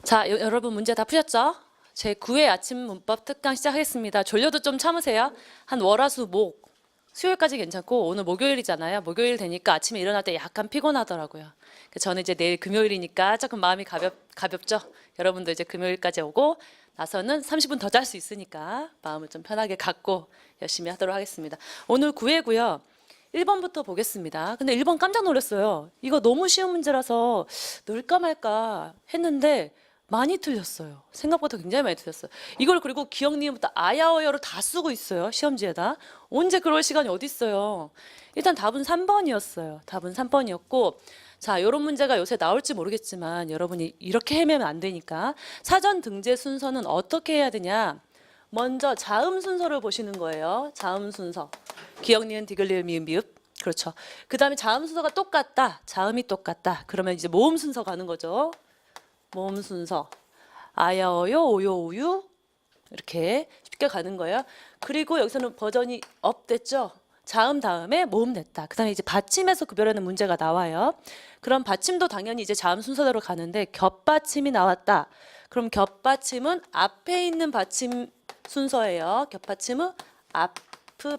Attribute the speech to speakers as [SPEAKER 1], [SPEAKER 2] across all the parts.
[SPEAKER 1] 자, 여러분 문제 다 푸셨죠? 제 9회 아침 문법 특강 시작하겠습니다. 졸려도 좀 참으세요. 한 월화수 목 수요일까지 괜찮고 오늘 목요일이잖아요. 목요일 되니까 아침에 일어날 때 약간 피곤하더라고요. 저는 이제 내일 금요일이니까 조금 마음이 가볍죠? 여러분도 이제 금요일까지 오고 나서는 30분 더 잘 수 있으니까 마음을 좀 편하게 갖고 열심히 하도록 하겠습니다. 오늘 9회고요. 1번부터 보겠습니다. 근데 1번 깜짝 놀랐어요. 이거 너무 쉬운 문제라서 넣을까 말까 했는데 많이 틀렸어요. 생각보다 굉장히 많이 틀렸어요. 이걸 그리고 기억 니은부터 아야어여로 다 쓰고 있어요. 시험지에다. 언제 그럴 시간이 어디 있어요. 일단 답은 3번이었어요. 답은 3번이었고 자, 이런 문제가 요새 나올지 모르겠지만 여러분이 이렇게 헤매면 안 되니까 사전 등재 순서는 어떻게 해야 되냐. 먼저 자음 순서를 보시는 거예요. 자음 순서. 기억 니은 디귿 리을 미음 비읍. 그렇죠. 그 다음에 자음 순서가 똑같다. 자음이 똑같다. 그러면 이제 모음 순서 가는 거죠. 모음 순서. 아야어요, 오요, 우유. 이렇게 쉽게 가는 거예요. 그리고 여기서는 버전이 업 됐죠. 자음 다음에 모음 냈다. 그 다음에 이제 받침에서 구별하는 문제가 나와요. 그럼 받침도 당연히 이제 자음 순서대로 가는데 겹받침이 나왔다. 그럼 겹받침은 앞에 있는 받침 순서예요. 겹받침은 앞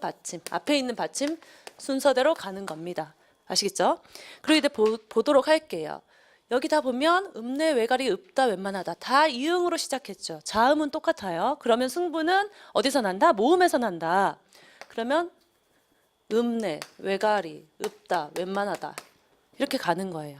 [SPEAKER 1] 받침, 앞에 있는 받침 순서대로 가는 겁니다. 아시겠죠? 그리고 이제 보도록 할게요. 여기 다 보면 읍내 외가리 읍다 웬만하다 다 이응으로 시작했죠. 자음은 똑같아요. 그러면 승부는 어디서 난다? 모음에서 난다. 그러면 읍내 외가리 읍다 웬만하다 이렇게 가는 거예요.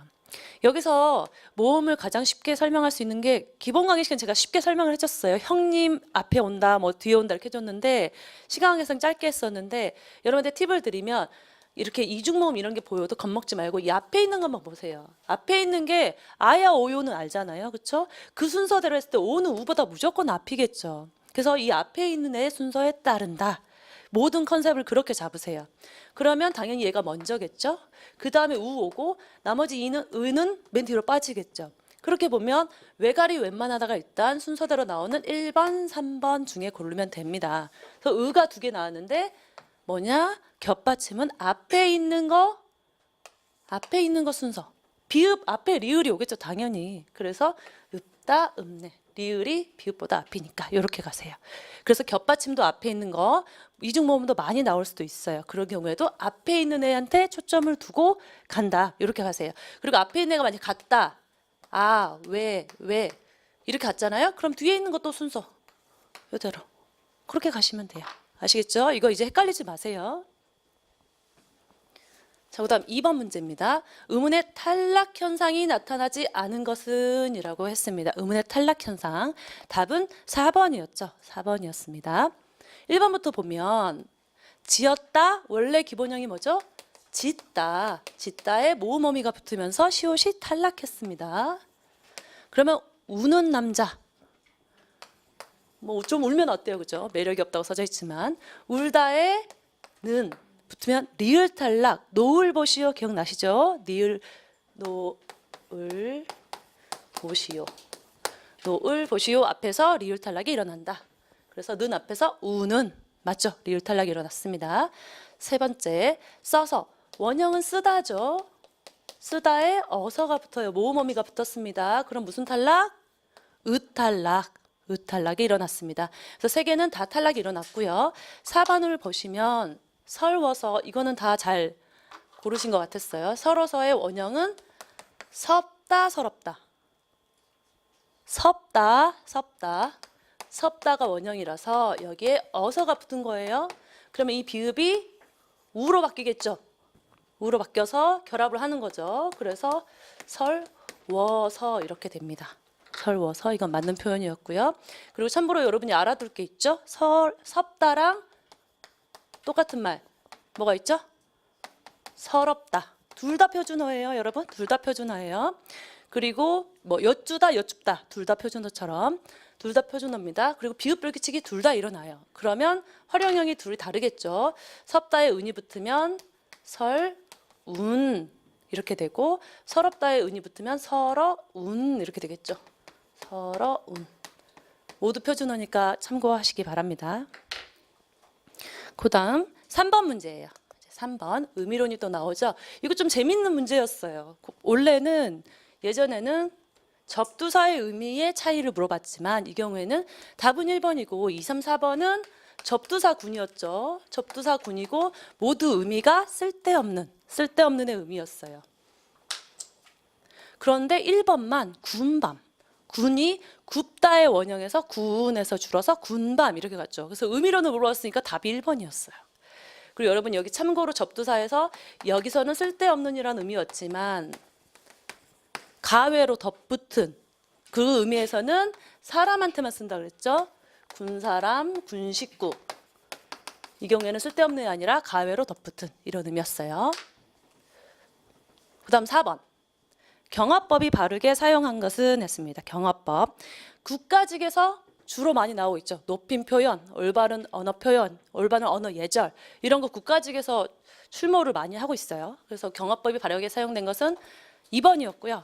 [SPEAKER 1] 여기서 모음을 가장 쉽게 설명할 수 있는 게 기본 강의 시간 제가 쉽게 설명을 해줬어요. 형님 앞에 온다 뭐 뒤에 온다 이렇게 해줬는데 시간 관계상 짧게 했었는데 여러분한테 팁을 드리면 이렇게 이중모음 이런 게 보여도 겁먹지 말고 이 앞에 있는 것만 보세요. 앞에 있는 게 아야 오요는 알잖아요. 그렇죠? 그 순서대로 했을 때 오는 우보다 무조건 앞이겠죠. 그래서 이 앞에 있는 애 순서에 따른다. 모든 컨셉을 그렇게 잡으세요. 그러면 당연히 얘가 먼저겠죠. 그 다음에 우 오고 나머지 이는 의는 맨 뒤로 빠지겠죠. 그렇게 보면 외가리 웬만하다가 일단 순서대로 나오는 1번, 3번 중에 고르면 됩니다. 그래서 의가 2개 나왔는데 뭐냐? 겹받침은 앞에 있는 거 순서. 비읍 앞에 리을이 오겠죠, 당연히. 그래서 읍다, 읍내. 리을이 비읍보다 앞이니까 이렇게 가세요. 그래서 겹받침도 앞에 있는 거 이중모음도 많이 나올 수도 있어요. 그런 경우에도 앞에 있는 애한테 초점을 두고 간다. 이렇게 가세요. 그리고 앞에 있는 애가 만약 같다. 아, 왜 이렇게 갔잖아요. 그럼 뒤에 있는 것도 순서 이대로 그렇게 가시면 돼요. 아시겠죠? 이거 이제 헷갈리지 마세요. 자, 그 다음 2번 문제입니다. 의문의 탈락 현상이 나타나지 않은 것은 이라고 했습니다. 의문의 탈락 현상. 답은 4번이었죠. 4번이었습니다. 1번부터 보면 지었다. 원래 기본형이 뭐죠? 짓다. 짓다에 모음어미가 붙으면서 시옷이 탈락했습니다. 그러면 우는 남자. 뭐 좀 울면 어때요? 그죠? 매력이 없다고 써져 있지만 울다에 는 붙으면 리을 탈락. 노을 보시오 기억나시죠? 리을 노을 보시오. 노을 보시오 앞에서 리을 탈락이 일어난다. 그래서 는 앞에서 우는 맞죠? 리을 탈락이 일어났습니다. 세 번째 써서 원형은 쓰다죠. 쓰다에 어서가 붙어요. 모음어미가 붙었습니다. 그럼 무슨 탈락? 으탈락. 으탈락이 일어났습니다. 그래서 세 개는 다 탈락이 일어났고요. 4번을 보시면 설워서 이거는 다 잘 고르신 것 같았어요. 설워서의 원형은 섭다 서럽다. 섭다 섭다. 섭다가 원형이라서 여기에 어서가 붙은 거예요. 그러면 이 비읍이 우로 바뀌겠죠. 우로 바뀌어서 결합을 하는 거죠. 그래서 설워서 이렇게 됩니다. 설워서 이건 맞는 표현이었고요. 그리고 참고로 여러분이 알아둘 게 있죠. 섭다랑 똑같은 말 뭐가 있죠? 서럽다. 둘 다 표준어예요, 여러분. 둘 다 표준어예요. 그리고 뭐 여쭈다, 여쭙다. 둘 다 표준어처럼 둘 다 표준어입니다. 그리고 비읍 불규칙이 둘 다 일어나요. 그러면 활용형이 둘이 다르겠죠. 섭다에 은이 붙으면 설운 이렇게 되고 서럽다에 은이 붙으면 설어운 이렇게 되겠죠. 설어운 모두 표준어니까 참고하시기 바랍니다. 그 다음 3번 문제예요. 3번 의미론이 또 나오죠. 이거 좀 재밌는 문제였어요. 원래는 예전에는 접두사의 의미의 차이를 물어봤지만 이 경우에는 답은 1번이고 2, 3, 4번은 접두사군이었죠. 접두사군이고 모두 의미가 쓸데없는의 의미였어요. 그런데 1번만 군밤. 군이 굽다의 원형에서 군에서 줄어서 군밤 이렇게 갔죠. 그래서 의미론을 물어봤으니까 답이 1번이었어요. 그리고 여러분 여기 참고로 접두사에서 여기서는 쓸데없는이라는 의미였지만 가외로 덧붙은 그 의미에서는 사람한테만 쓴다 그랬죠. 군사람, 군식구. 이 경우에는 쓸데없는이 아니라 가외로 덧붙은 이런 의미였어요. 그 다음 4번. 경화법이 바르게 사용한 것은 했습니다. 경화법. 국가직에서 주로 많이 나오고 있죠. 높임 표현, 올바른 언어 표현, 올바른 언어 예절 이런 거 국가직에서 출모를 많이 하고 있어요. 그래서 경화법이 바르게 사용된 것은 2번이었고요.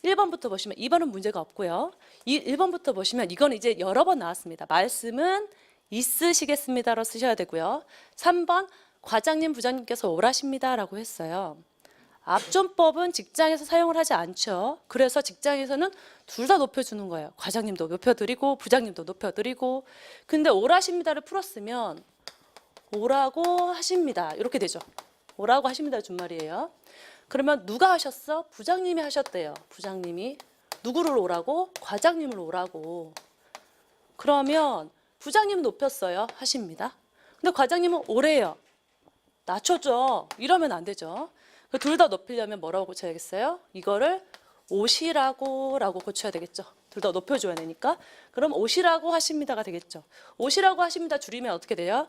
[SPEAKER 1] 1번부터 보시면 2번은 문제가 없고요. 1번부터 보시면 이건 이제 여러 번 나왔습니다. 말씀은 있으시겠습니다로 쓰셔야 되고요. 3번 과장님, 부장님께서 오라십니다라고 했어요. 압존법은 직장에서 사용을 하지 않죠. 그래서 직장에서는 둘 다 높여주는 거예요. 과장님도 높여드리고 부장님도 높여드리고. 근데 오라십니다를 풀었으면 오라고 하십니다. 이렇게 되죠. 오라고 하십니다 준말이에요. 그러면 누가 하셨어? 부장님이 하셨대요. 부장님이. 누구를 오라고? 과장님을 오라고. 그러면 부장님은 높였어요. 하십니다. 근데 과장님은 오래요. 낮춰줘. 이러면 안 되죠. 둘 다 높이려면 뭐라고 고쳐야겠어요? 이거를 오시라고 라고 고쳐야 되겠죠. 둘 다 높여줘야 되니까. 그럼 오시라고 하십니다가 되겠죠. 오시라고 하십니다 줄이면 어떻게 돼요?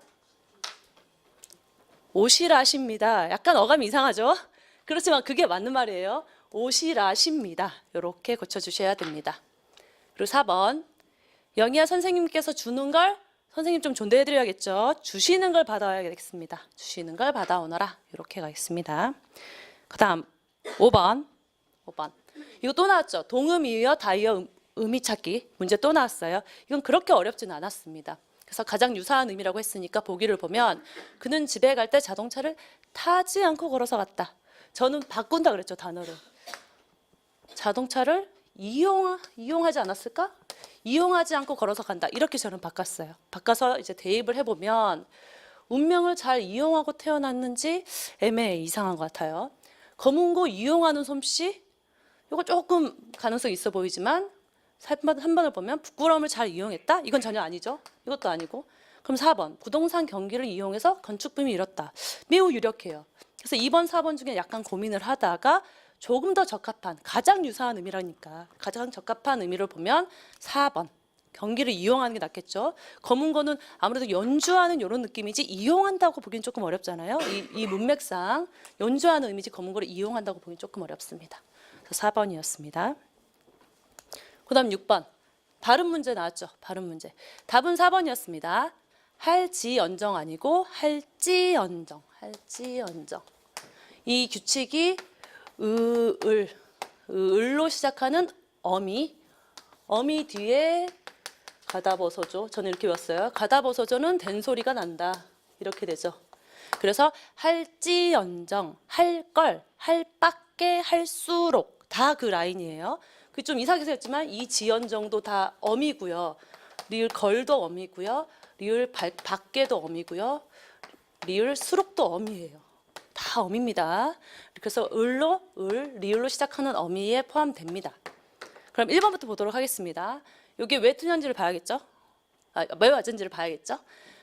[SPEAKER 1] 오시라십니다. 약간 어감이 이상하죠? 그렇지만 그게 맞는 말이에요. 오시라십니다. 이렇게 고쳐주셔야 됩니다. 그리고 4번. 영희야 선생님께서 주는 걸 선생님 좀 존대해드려야겠죠. 주시는 걸 받아야겠습니다. 주시는 걸 받아오너라. 이렇게 가겠습니다. 그 다음 5번. 이거 또 나왔죠. 동음이어 다이어 의미 찾기 문제 또 나왔어요. 이건 그렇게 어렵지는 않았습니다. 그래서 가장 유사한 의미라고 했으니까 보기를 보면 그는 집에 갈 때 자동차를 타지 않고 걸어서 갔다. 저는 바꾼다 그랬죠. 단어를. 자동차를 이용하지 않았을까? 이용하지 않고 걸어서 간다. 이렇게 저는 바꿨어요. 바꿔서 이제 대입을 해보면 운명을 잘 이용하고 태어났는지 애매해 이상한 것 같아요. 검은고 이용하는 솜씨? 이거 조금 가능성이 있어 보이지만 한 번을 보면 부끄러움을 잘 이용했다? 이건 전혀 아니죠. 이것도 아니고. 그럼 4번. 부동산 경기를 이용해서 건축붐이 일었다. 매우 유력해요. 그래서 2번, 4번 중에 약간 고민을 하다가 조금 더 적합한, 가장 유사한 의미라니까 가장 적합한 의미를 보면 4번. 경기를 이용하는 게 낫겠죠. 검은 거는 아무래도 연주하는 이런 느낌이지 이용한다고 보기엔 조금 어렵잖아요. 이 문맥상 연주하는 의미지 검은 거를 이용한다고 보기엔 조금 어렵습니다. 그래서 4번이었습니다. 그 다음 6번. 발음 문제 나왔죠. 발음 문제. 답은 4번이었습니다. 할지언정 아니고 할지언정. 할지언정. 이 규칙이 을로 시작하는 어미 뒤에 가다버서죠. 저는 이렇게 외웠어요. 가다버서죠는 된소리가 난다. 이렇게 되죠. 그래서 할지언정, 할걸, 할밖에, 할수록 다 그 라인이에요. 그 좀 이상하게 생겼지만 이 지언정도 다 어미고요. 리을 걸도 어미고요. 리을 밖에도 어미고요. 리을 수록도 어미예요. 다 어미입니다. 그래서 리을로 시작하는 어미에 포함됩니다. 그럼 1번부터 보도록 하겠습니다. 이게 왜 틀렸는지를 봐야겠죠? 왜 맞은지를 봐야겠죠?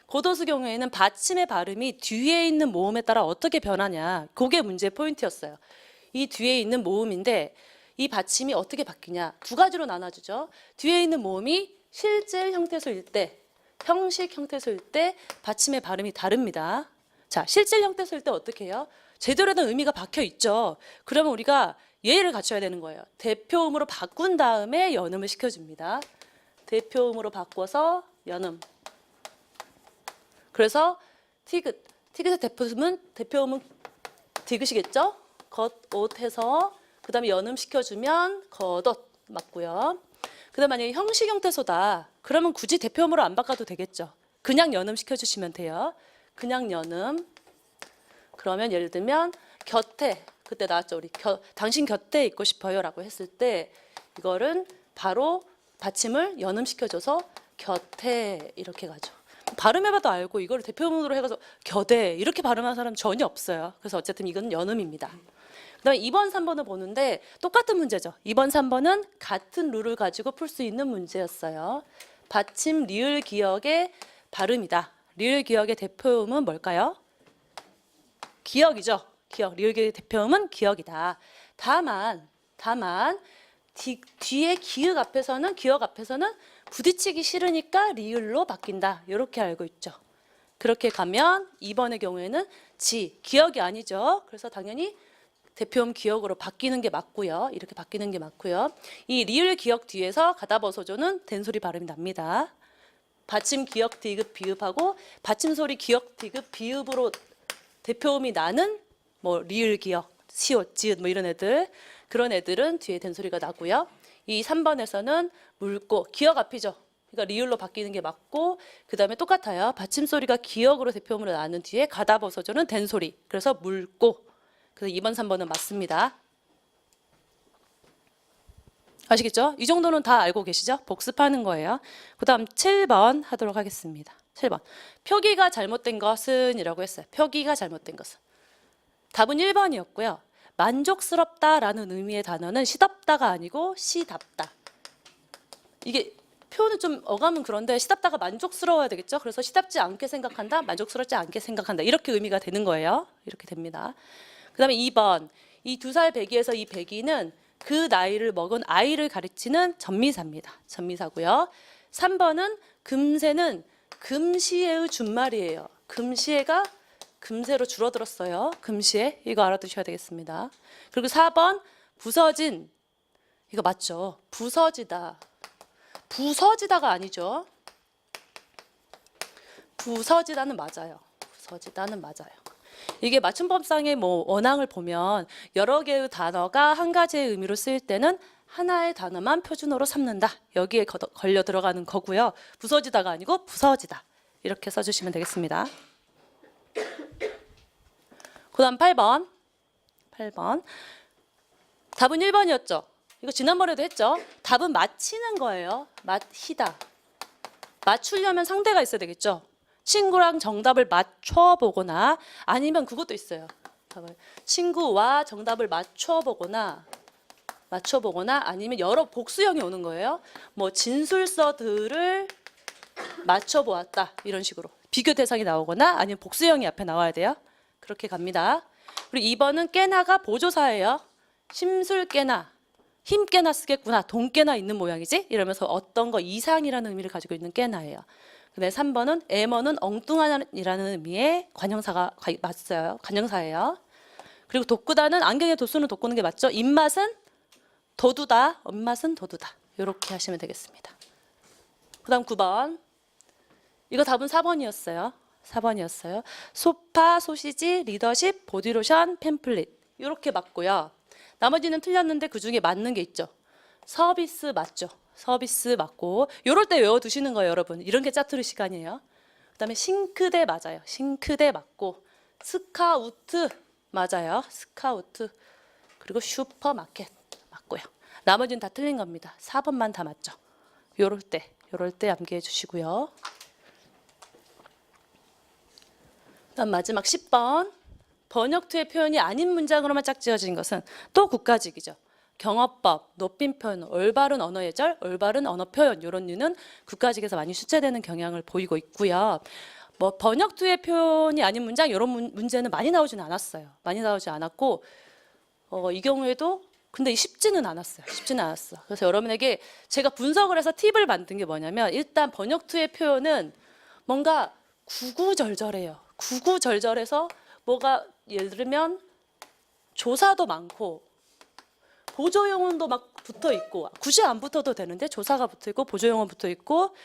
[SPEAKER 1] 고도수 경우에는 받침의 발음이 뒤에 있는 모음에 따라 어떻게 변하냐. 그게 문제의 포인트였어요. 이 뒤에 있는 모음인데 이 받침이 어떻게 바뀌냐. 두 가지로 나눠주죠. 뒤에 있는 모음이 실질 형태소일 때, 형식 형태소일 때 받침의 발음이 다릅니다. 자, 실질 형태소일 때 어떻게 해요? 제대로 된 의미가 박혀 있죠. 그러면 우리가 예의를 갖춰야 되는 거예요. 대표음으로 바꾼 다음에 연음을 시켜줍니다. 대표음으로 바꿔서 연음. 그래서 티귿의 대표음은 디귿이겠죠? 겉옷 해서 그 다음에 연음 시켜주면 겉옷 맞고요. 그 다음 만약에 형식 형태소다. 그러면 굳이 대표음으로 안 바꿔도 되겠죠. 그냥 연음 시켜주시면 돼요. 그냥 연음. 그러면 예를 들면 곁에 그때 나왔죠. 우리 당신 곁에 있고 싶어요 라고 했을 때 이거는 바로 받침을 연음시켜줘서 곁에 이렇게 가죠. 발음해봐도 알고 이걸 대표문으로 해가지고 겨대 이렇게 발음하는 사람 전혀 없어요. 그래서 어쨌든 이건 연음입니다. 그다음에 2번, 3번을 보는데 똑같은 문제죠. 2번, 3번은 같은 룰을 가지고 풀 수 있는 문제였어요. 받침 리을 기역의 발음이다. 리을 기역의 대표음은 뭘까요? 기역이죠. 기역. 리을 기역의 대표음은 기역이다. 다만 뒤에 기역 앞에서는 부딪히기 싫으니까 리을로 바뀐다. 이렇게 알고 있죠. 그렇게 가면 2번의 경우에는 기역이 아니죠. 그래서 당연히 대표음 기역으로 바뀌는 게 맞고요. 이렇게 바뀌는 게 맞고요. 이 리을 기역 뒤에서 가다버서조는 된소리 발음이 납니다. 받침 기역 디귿 비읍하고 받침 소리 기역 디귿 비읍으로 대표음이 나는 뭐 리을 기역, 시옷, 지읒 뭐 이런 애들, 그런 애들은 뒤에 된소리가 나고요. 이 3번에서는 물고 기역 앞이죠. 그러니까 리을로 바뀌는 게 맞고, 그 다음에 똑같아요. 받침 소리가 기역으로 대표음으로 나는 뒤에 가다버서조는 된소리. 그래서 물고. 그래서 2번, 3번은 맞습니다. 아시겠죠? 이 정도는 다 알고 계시죠? 복습하는 거예요. 그 다음 7번 하도록 하겠습니다. 7번. 표기가 잘못된 것은 이라고 했어요. 표기가 잘못된 것은. 답은 1번이었고요. 만족스럽다라는 의미의 단어는 시덥다가 아니고 시답다. 이게 표현은 좀 어감은 그런데 시답다가 만족스러워야 되겠죠? 그래서 시답지 않게 생각한다, 만족스럽지 않게 생각한다. 이렇게 의미가 되는 거예요. 이렇게 됩니다. 그 다음에 2번. 이 2살 배기에서 이 배기는 그 나이를 먹은 아이를 가르치는 전미사입니다. 전미사고요. 3번은 금세는 금시에의 준말이에요. 금시에가 금세로 줄어들었어요. 금시에. 이거 알아두셔야 되겠습니다. 그리고 4번 부서진. 이거 맞죠? 부서지다. 부서지다가 아니죠. 부서지다는 맞아요. 부서지다는 맞아요. 이게 맞춤법상의 뭐 원앙을 보면 여러 개의 단어가 한 가지의 의미로 쓰일 때는 하나의 단어만 표준어로 삼는다. 여기에 걸려 들어가는 거고요. 부서지다가 아니고 부서지다. 이렇게 써주시면 되겠습니다. 그 다음 8번. 답은 1번이었죠. 이거 지난번에도 했죠. 답은 맞히는 거예요. 맞히다. 맞추려면 상대가 있어야 되겠죠. 친구랑 정답을 맞춰보거나, 아니면 그것도 있어요. 친구와 정답을 맞춰보거나 아니면 여러 복수형이 오는 거예요. 뭐 진술서들을 맞춰보았다. 이런 식으로 비교 대상이 나오거나 아니면 복수형이 앞에 나와야 돼요. 그렇게 갑니다. 그리고 2번은 깨나가 보조사예요. 심술 깨나, 힘 깨나 쓰겠구나, 돈 깨나 있는 모양이지? 이러면서 어떤 거 이상이라는 의미를 가지고 있는 깨나예요. 근데 3번은 애머는 엉뚱한이라는 의미의 관형사가 맞어요. 관형사예요. 그리고 돋구다는 안경에 돋수는 돋구는 게 맞죠? 입맛은 도두다, 입맛은 도두다. 이렇게 하시면 되겠습니다. 그 다음 9번. 이거 답은 4번이었어요. 소파, 소시지, 리더십, 보디로션, 팸플릿. 이렇게 맞고요. 나머지는 틀렸는데 그중에 맞는 게 있죠. 서비스 맞죠. 서비스 맞고, 요럴 때 외워두시는 거예요, 여러분. 이런 게 짜투리 시간이에요. 그 다음에 싱크대 맞아요. 싱크대 맞고, 스카우트 맞아요. 스카우트. 그리고 슈퍼마켓 맞고요. 나머지는 다 틀린 겁니다. 4번만 다 맞죠. 요럴 때 암기해 주시고요. 그다음 마지막 10번. 번역투의 표현이 아닌 문장으로만 짝지어진 것은 또 국가직이죠. 경어법, 높임표현, 올바른 언어 예절, 올바른 언어 표현 이런 류는 국가직에서 많이 출제되는 경향을 보이고 있고요. 뭐 번역투의 표현이 아닌 문장 이런 문제는 많이 나오지는 않았어요. 많이 나오지 않았고 이 경우에도 근데 쉽지는 않았어요. 그래서 여러분에게 제가 분석을 해서 팁을 만든 게 뭐냐면 일단 번역투의 표현은 뭔가 구구절절해요. 구구절절해서 뭐가 예를 들면 조사도 많고 보조용언도 막 붙어 있고, 굳이 안 붙어도 되는데 조사가 붙어 있고 보조용언 붙어 있고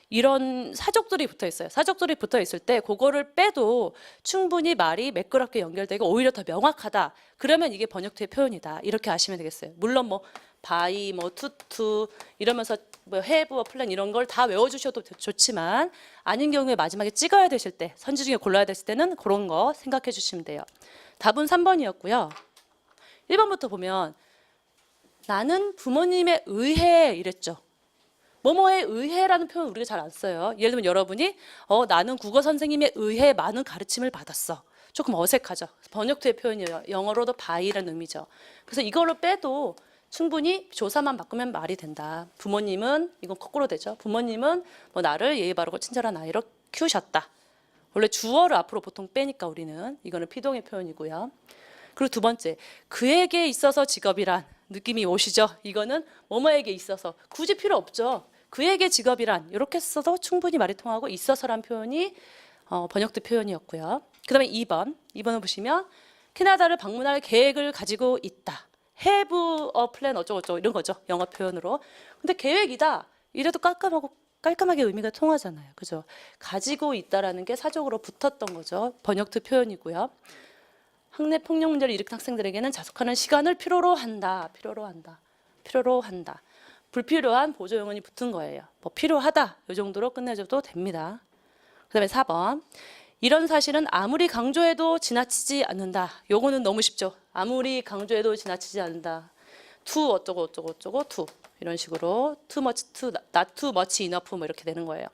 [SPEAKER 1] 이런 사족들이 붙어 있어요. 사족들이 붙어 있을 때 그거를 빼도 충분히 말이 매끄럽게 연결되고 오히려 더 명확하다. 그러면 이게 번역투의 표현이다. 이렇게 아시면 되겠어요. 물론 뭐 바이, 뭐 투투 이러면서 뭐 have, 플랜 이런 걸 다 외워주셔도 좋지만 아닌 경우에 마지막에 찍어야 되실 때, 선지 중에 골라야 되실 때는 그런 거 생각해 주시면 돼요. 답은 3번이었고요. 1번부터 보면 나는 부모님에 의해 이랬죠. 뭐뭐에 의해라는 표현 우리가 잘 안 써요. 예를 들면 여러분이 나는 국어 선생님에 의해 많은 가르침을 받았어. 조금 어색하죠. 번역투의 표현이에요. 영어로도 by라는 의미죠. 그래서 이걸로 빼도 충분히 조사만 바꾸면 말이 된다. 부모님은, 이건 거꾸로 되죠. 부모님은 뭐 나를 예의 바르고 친절한 아이로 키우셨다. 원래 주어를 앞으로 보통 빼니까 우리는 이거는 피동의 표현이고요. 그리고 두 번째, 그에게 있어서 직업이란 느낌이 오시죠? 이거는 뭐뭐에게 있어서 굳이 필요 없죠. 그에게 직업이란 이렇게 써도 충분히 말이 통하고 있어서란 표현이 번역도 표현이었고요. 그 다음에 2번을 보시면 캐나다를 방문할 계획을 가지고 있다. have a plan 어쩌고저쩌고 이런 거죠. 영어 표현으로. 근데 계획이다. 이래도 깔끔하게 의미가 통하잖아요. 그죠? 가지고 있다라는 게 사적으로 붙었던 거죠. 번역도 표현이고요. 학내 폭력 문제를 일으킨 학생들에게는 자숙하는 시간을 필요로 한다. 불필요한 보조 용언이 붙은 거예요. 뭐 필요하다. 이 정도로 끝내줘도 됩니다. 그 다음에 4번. 이런 사실은 아무리 강조해도 지나치지 않는다. 요거는 너무 쉽죠. 아무리 강조해도 지나치지 않는다. to 어쩌고 to 이런 식으로 too much, not too much enough 뭐 이렇게 되는 거예요.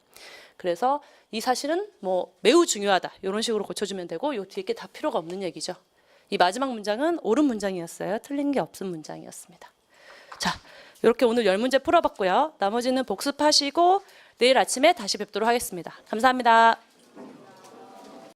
[SPEAKER 1] 그래서 이 사실은 뭐 매우 중요하다. 이런 식으로 고쳐주면 되고 요 뒤에 게 다 필요가 없는 얘기죠. 이 마지막 문장은 옳은 문장이었어요. 틀린 게 없은 문장이었습니다. 자, 이렇게 오늘 10문제 풀어봤고요. 나머지는 복습하시고 내일 아침에 다시 뵙도록 하겠습니다. 감사합니다.